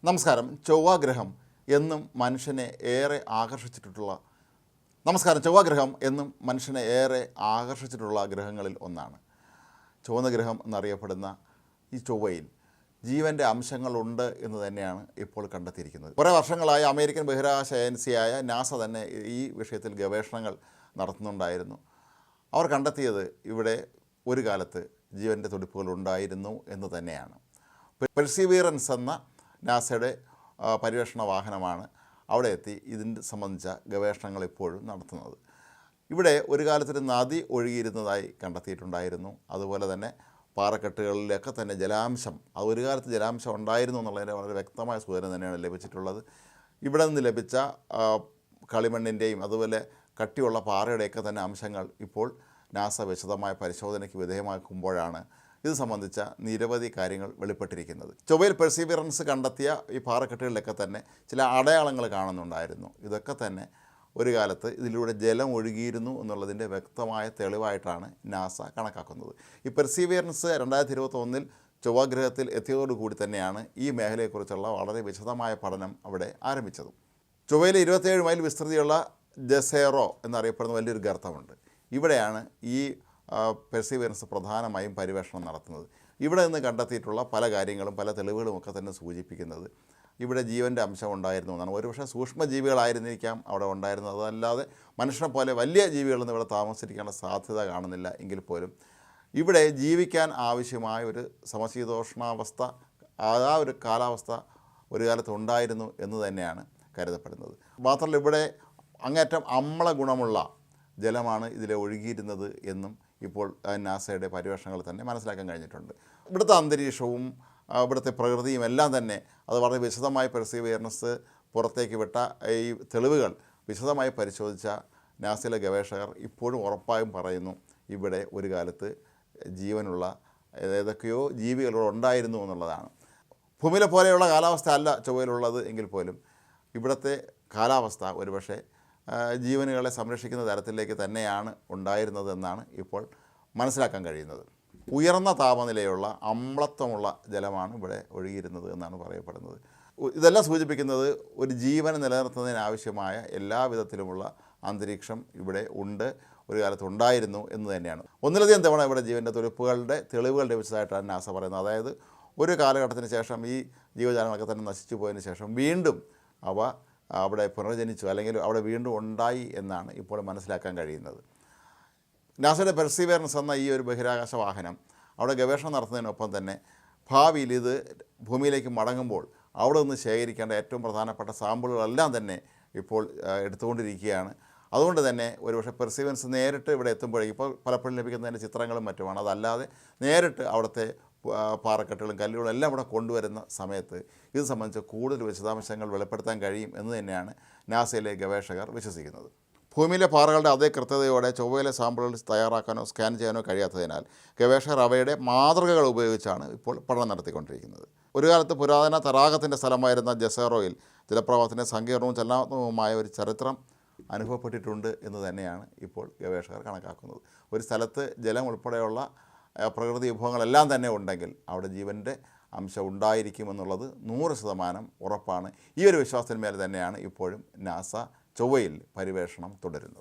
നമസ്കാരം. ചൊവ്വാഗ്രഹം എന്നും മനുഷ്യനെ ഏറെ ആകർഷിച്ചിട്ടുള്ള ഗ്രഹങ്ങളിൽ ഒന്നാണ്. ചുവന്ന ഗ്രഹം എന്നറിയപ്പെടുന്ന ഈ ചൊവ്വയിൽ ജീവൻ്റെ അംശങ്ങളുണ്ട് എന്ന് തന്നെയാണ് ഇപ്പോൾ കണ്ടെത്തിയിരിക്കുന്നത്. കുറേ വർഷങ്ങളായി അമേരിക്കൻ ബഹിരാകാശ ഏജൻസിയായ നാസ തന്നെ ഈ വിഷയത്തിൽ ഗവേഷണങ്ങൾ നടത്തുന്നുണ്ടായിരുന്നു. അവർ കണ്ടെത്തിയത് ഇവിടെ ഒരു കാലത്ത് ജീവൻ്റെ തുടിപ്പുകൾ ഉണ്ടായിരുന്നു എന്ന് തന്നെയാണ്. പെർസീവിയറൻസ് എന്ന നാസയുടെ പര്യവേഷണ വാഹനമാണ് അവിടെ എത്തി ഇതിന് സംബന്ധിച്ച ഗവേഷണങ്ങൾ ഇപ്പോഴും നടത്തുന്നത്. ഇവിടെ ഒരു കാലത്തൊരു നദി ഒഴുകിയിരുന്നതായി കണ്ടെത്തിയിട്ടുണ്ടായിരുന്നു. അതുപോലെ തന്നെ പാറക്കെട്ടുകളിലൊക്കെ തന്നെ ജലാംശം, അത് ഒരു കാലത്ത് ജലാംശം ഉണ്ടായിരുന്നു എന്നുള്ളതിൻ്റെ വളരെ വ്യക്തമായ സൂചന തന്നെയാണ് ലഭിച്ചിട്ടുള്ളത്. ഇവിടെ നിന്ന് ലഭിച്ച കളിമണ്ണിൻ്റെയും അതുപോലെ കട്ടിയുള്ള പാറയുടെയൊക്കെ തന്നെ അംശങ്ങൾ ഇപ്പോൾ നാസ വിശദമായ പരിശോധനയ്ക്ക് വിധേയമാക്കുമ്പോഴാണ് ഇത് സംബന്ധിച്ച നിരവധി കാര്യങ്ങൾ വെളിപ്പെട്ടിരിക്കുന്നത്. ചൊവ്വയിൽ പെർസീവിയറൻസ് കണ്ടെത്തിയ ഈ പാറക്കെട്ടുകളിലൊക്കെ തന്നെ ചില അടയാളങ്ങൾ കാണുന്നുണ്ടായിരുന്നു. ഇതൊക്കെ തന്നെ ഒരു കാലത്ത് ഇതിലൂടെ ജലം ഒഴുകിയിരുന്നു എന്നുള്ളതിൻ്റെ വ്യക്തമായ തെളിവായിട്ടാണ് നാസ കണക്കാക്കുന്നത്. ഈ പെർസീവിയറൻസ് 2021 ചൊവ്വാഗ്രഹത്തിൽ എത്തിയതോടുകൂടി തന്നെയാണ് ഈ മേഖലയെക്കുറിച്ചുള്ള വളരെ വിശദമായ പഠനം അവിടെ ആരംഭിച്ചത്. ചൊവ്വയിൽ 27 മൈൽ വിസ്തൃതിയുള്ള ജസേറോ എന്നറിയപ്പെടുന്ന വലിയൊരു ഗർത്തമുണ്ട്. ഇവിടെയാണ് ഈ പെർസീവിയറൻസ് പ്രധാനമായും പര്യവേഷണം നടത്തുന്നത്. ഇവിടെ നിന്ന് കണ്ടെത്തിയിട്ടുള്ള പല കാര്യങ്ങളും പല തെളിവുകളുമൊക്കെ തന്നെ സൂചിപ്പിക്കുന്നത് ഇവിടെ ജീവൻ്റെ അംശം ഉണ്ടായിരുന്നു എന്നാണ്. ഒരുപക്ഷെ സൂക്ഷ്മജീവികളായിരുന്നിരിക്കാം അവിടെ ഉണ്ടായിരുന്നത്, അതല്ലാതെ മനുഷ്യനെ പോലെ വലിയ ജീവികളൊന്നും ഇവിടെ താമസിച്ചിരിക്കാനുള്ള സാധ്യത കാണുന്നില്ല. എങ്കിൽ പോലും ഇവിടെ ജീവിക്കാൻ ആവശ്യമായ ഒരു സമശീതോഷ്ണാവസ്ഥ, ആ ഒരു കാലാവസ്ഥ ഒരു കാലത്ത് ഉണ്ടായിരുന്നു എന്ന് തന്നെയാണ് കരുതപ്പെടുന്നത്. മാത്രമല്ല ഇവിടെ അങ്ങേറ്റം അമ്ല ഗുണമുള്ള ജലമാണ് ഇതിലെ ഒഴുകിയിരുന്നത് എന്നും ഇപ്പോൾ നാസയുടെ പര്യവേഷണങ്ങൾ തന്നെ മനസ്സിലാക്കാൻ കഴിഞ്ഞിട്ടുണ്ട്. ഇവിടുത്തെ അന്തരീക്ഷവും ഇവിടുത്തെ പ്രകൃതിയും എല്ലാം തന്നെ അത് വളരെ വിശദമായി പെർസീവിയറൻസ് പുറത്തേക്ക് വിട്ട ഈ തെളിവുകൾ വിശദമായി പരിശോധിച്ച നാസയിലെ ഗവേഷകർ ഇപ്പോഴും ഉറപ്പായും പറയുന്നു ഇവിടെ ഒരു കാലത്ത് ജീവനുള്ള ഏതൊക്കെയോ ജീവികൾ ഉണ്ടായിരുന്നു എന്നുള്ളതാണ്. ഭൂമിയിലെ പോലെയുള്ള കാലാവസ്ഥ അല്ല ചൊവ്വയിലുള്ളത് എങ്കിൽ പോലും ഇവിടുത്തെ കാലാവസ്ഥ ഒരുപക്ഷെ ജീവനുകളെ സംരക്ഷിക്കുന്ന തരത്തിലേക്ക് തന്നെയാണ് ഉണ്ടായിരുന്നതെന്നാണ് ഇപ്പോൾ മനസ്സിലാക്കാൻ കഴിയുന്നത്. ഉയർന്ന താപനിലയുള്ള അമ്ലത്വമുള്ള ജലമാണ് ഇവിടെ ഒഴുകിയിരുന്നത് എന്നാണ് പറയപ്പെടുന്നത്. ഇതെല്ലാം സൂചിപ്പിക്കുന്നത് ഒരു ജീവൻ നിലനിർത്തുന്നതിനാവശ്യമായ എല്ലാ വിധത്തിലുമുള്ള അന്തരീക്ഷം ഇവിടെ ഉണ്ട്, ഒരു കാലത്ത് ഉണ്ടായിരുന്നു എന്ന് തന്നെയാണ്. ഒന്നിലധികം തവണ ഇവിടെ ജീവൻ്റെ തുടിപ്പുകളുടെ തെളിവുകൾ ലഭിച്ചതായിട്ടാണ് നാസ പറയുന്നത്. അതായത് ഒരു കാലഘട്ടത്തിന് ശേഷം ഈ ജീവജാലങ്ങളൊക്കെ തന്നെ നശിച്ചു പോയതിന് ശേഷം വീണ്ടും അവ അവിടെ പുനർജനിച്ചു അല്ലെങ്കിൽ അവിടെ വീണ്ടും ഉണ്ടായി എന്നാണ് ഇപ്പോൾ മനസ്സിലാക്കാൻ കഴിയുന്നത്. നാസയുടെ പെർസീവിയറൻസ് എന്ന ഈ ഒരു ബഹിരാകാശ വാഹനം അവിടെ ഗവേഷണം നടത്തുന്നതിനൊപ്പം തന്നെ ഭാവിയിൽ ഇത് ഭൂമിയിലേക്ക് മടങ്ങുമ്പോൾ അവിടെ നിന്ന് ശേഖരിക്കേണ്ട ഏറ്റവും പ്രധാനപ്പെട്ട സാമ്പിളുകളെല്ലാം തന്നെ ഇപ്പോൾ എടുത്തുകൊണ്ടിരിക്കുകയാണ്. അതുകൊണ്ട് തന്നെ ഒരുപക്ഷെ പെർസീവിയറൻസ് നേരിട്ട് ഇവിടെ എത്തുമ്പോഴേക്കും ഇപ്പോൾ പലപ്പോഴും ലഭിക്കുന്നതിൻ്റെ ചിത്രങ്ങളും മറ്റുമാണ്. അതല്ലാതെ നേരിട്ട് അവിടുത്തെ പാറക്കെട്ടുകളും കല്ലുകളും എല്ലാം ഇവിടെ കൊണ്ടുവരുന്ന സമയത്ത് ഇത് സംബന്ധിച്ച് കൂടുതൽ വിശദാംശങ്ങൾ വെളിപ്പെടുത്താൻ കഴിയും എന്ന് തന്നെയാണ് നാസയിലെ ഗവേഷകർ വിശ്വസിക്കുന്നത്. ഭൂമിയിലെ പാറകളുടെ അതേ കൃത്യതയോടെ ചൊവ്വയിലെ സാമ്പിളുകൾ തയ്യാറാക്കാനോ സ്കാൻ ചെയ്യാനോ കഴിയാത്തതിനാൽ ഗവേഷകർ അവയുടെ മാതൃകകൾ ഉപയോഗിച്ചാണ് ഇപ്പോൾ പഠനം നടത്തിക്കൊണ്ടിരിക്കുന്നത്. ഒരു കാലത്ത് പുരാതന തടാകത്തിൻ്റെ സ്ഥലമായിരുന്ന ജസേറോയിൽ ജലപ്രവാഹത്തിൻ്റെ സങ്കീർണവും ചലനാത്മകവുമായ ഒരു ചരിത്രം അനുഭവപ്പെട്ടിട്ടുണ്ട് എന്ന് തന്നെയാണ് ഇപ്പോൾ ഗവേഷകർ കണക്കാക്കുന്നത്. ഒരു സ്ഥലത്ത് ജലം ഉൾപ്പെടെയുള്ള പ്രകൃതി വിഭവങ്ങളെല്ലാം തന്നെ ഉണ്ടെങ്കിൽ അവിടെ ജീവൻ്റെ അംശം ഉണ്ടായിരിക്കുമെന്നുള്ളത് 100% ഉറപ്പാണ്. ഈ ഒരു വിശ്വാസത്തിന്മേൽ തന്നെയാണ് ഇപ്പോഴും നാസ ചൊവ്വയിൽ പര്യവേഷണം തുടരുന്നത്.